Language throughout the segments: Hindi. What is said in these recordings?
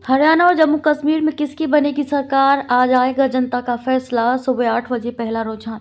हरियाणा और जम्मू कश्मीर में किसकी बनेगी सरकार, आज आएगा जनता का फैसला। सुबह 8 बजे पहला रुझान।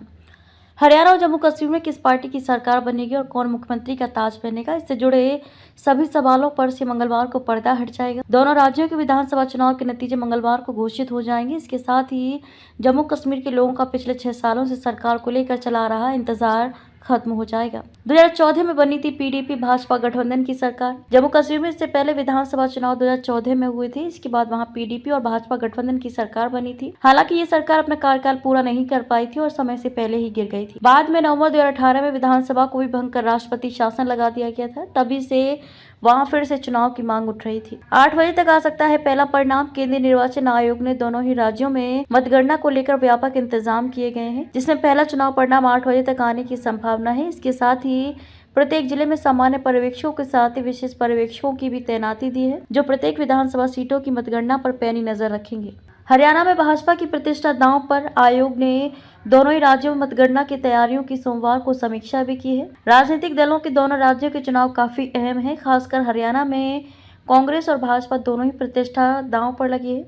हरियाणा और जम्मू कश्मीर में किस पार्टी की सरकार बनेगी और कौन मुख्यमंत्री का ताज पहनेगा, इससे जुड़े सभी सवालों पर से मंगलवार को पर्दा हट जाएगा। दोनों राज्यों के विधानसभा चुनाव के नतीजे मंगलवार को घोषित हो जाएंगे। इसके साथ ही जम्मू कश्मीर के लोगों का पिछले 6 सालों से सरकार को लेकर चला रहा इंतजार खत्म हो जाएगा। 2014 में बनी थी पीडीपी भाजपा गठबंधन की सरकार। जम्मू कश्मीर में इससे पहले विधानसभा चुनाव 2014 में हुए थे। इसके बाद वहां पीडीपी और भाजपा गठबंधन की सरकार बनी थी। हालांकि ये सरकार अपना कार्यकाल पूरा नहीं कर पाई थी और समय से पहले ही गिर गई थी। बाद में नवंबर 2018 में विधानसभा को भी भंग कर राष्ट्रपति शासन लगा दिया गया था। तभी से वहां फिर से चुनाव की मांग उठ रही थी। 8 बजे तक आ सकता है पहला परिणाम। केंद्रीय निर्वाचन आयोग ने दोनों ही राज्यों में मतगणना को लेकर व्यापक इंतजाम किए गए हैं, जिसमें पहला चुनाव परिणाम 8 बजे तक आने की संभावना है। इसके साथ ही प्रत्येक जिले में सामान्य पर्यवेक्षकों के साथ ही विशेष पर्यवेक्षकों की भी तैनाती दी है, जो प्रत्येक विधानसभा सीटों की मतगणना पर पैनी नजर रखेंगे। हरियाणा में भाजपा की प्रतिष्ठा दांव पर आयोग ने दोनों ही राज्यों में मतगणना की तैयारियों की सोमवार को समीक्षा भी की है। राजनीतिक दलों के दोनों राज्यों के चुनाव काफी अहम है। खासकर हरियाणा में कांग्रेस और भाजपा दोनों ही प्रतिष्ठा दांव पर लगी है।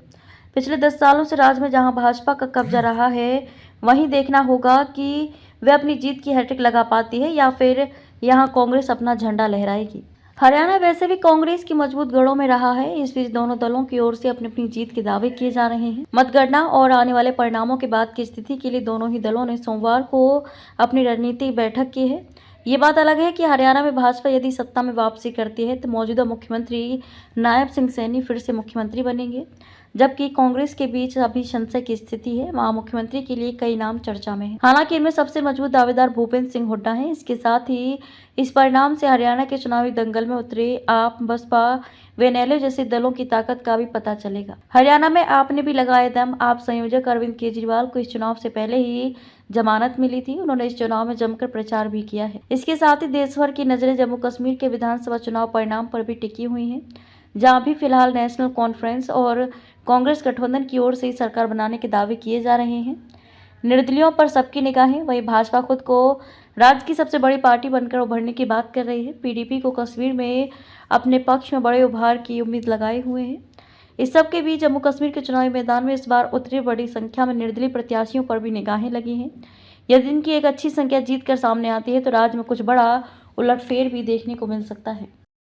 पिछले 10 सालों से राज्य में जहां भाजपा का कब्जा रहा है, वहीं देखना होगा कि वे अपनी जीत की हैट्रिक लगा पाती है या फिर यहां कांग्रेस अपना झंडा लहराएगी। हरियाणा वैसे भी कांग्रेस की मजबूत गढ़ों में रहा है। इस बीच दोनों दलों की ओर से अपनी अपनी जीत के दावे किए जा रहे हैं। मतगणना और आने वाले परिणामों के बाद की स्थिति के लिए दोनों ही दलों ने सोमवार को अपनी रणनीतिक बैठक की है। ये बात अलग है कि हरियाणा में भाजपा यदि सत्ता में वापसी करती है तो मौजूदा मुख्यमंत्री नायब सिंह सैनी फिर से मुख्यमंत्री बनेंगे, जबकि कांग्रेस के बीच अभी संशय की स्थिति है। वहां मुख्यमंत्री के लिए कई नाम चर्चा में हैं। हालांकि इनमें सबसे मजबूत दावेदार भूपेंद्र सिंह हुड्डा हैं। इसके साथ ही इस परिणाम से हरियाणा के चुनावी दंगल में उतरे आप, बसपा व नेलो जैसे दलों की ताकत का भी पता चलेगा। हरियाणा में आप ने भी लगाया दम। आप संयोजक अरविंद केजरीवाल को इस चुनाव से पहले ही जमानत मिली थी। उन्होंने इस चुनाव में जमकर प्रचार भी किया है। इसके साथ ही देश भर की नजरें जम्मू कश्मीर के विधानसभा चुनाव परिणाम पर भी टिकी हुई हैं, जहां भी फिलहाल नेशनल कॉन्फ्रेंस और कांग्रेस गठबंधन की ओर से सरकार बनाने के दावे किए जा रहे हैं। निर्दलीयों पर सबकी निगाहें। वहीं भाजपा खुद को राज्य की सबसे बड़ी पार्टी बनकर उभरने की बात कर रही है। पीडीपी को कश्मीर में अपने पक्ष में बड़े उभार की उम्मीद लगाए हुए हैं। इस सब के बीच जम्मू कश्मीर के चुनावी मैदान में इस बार उतरी बड़ी संख्या में निर्दलीय प्रत्याशियों पर भी निगाहें लगी हैं। यदि इनकी एक अच्छी संख्या जीत कर सामने आती है तो राज्य में कुछ बड़ा उलटफेर भी देखने को मिल सकता है।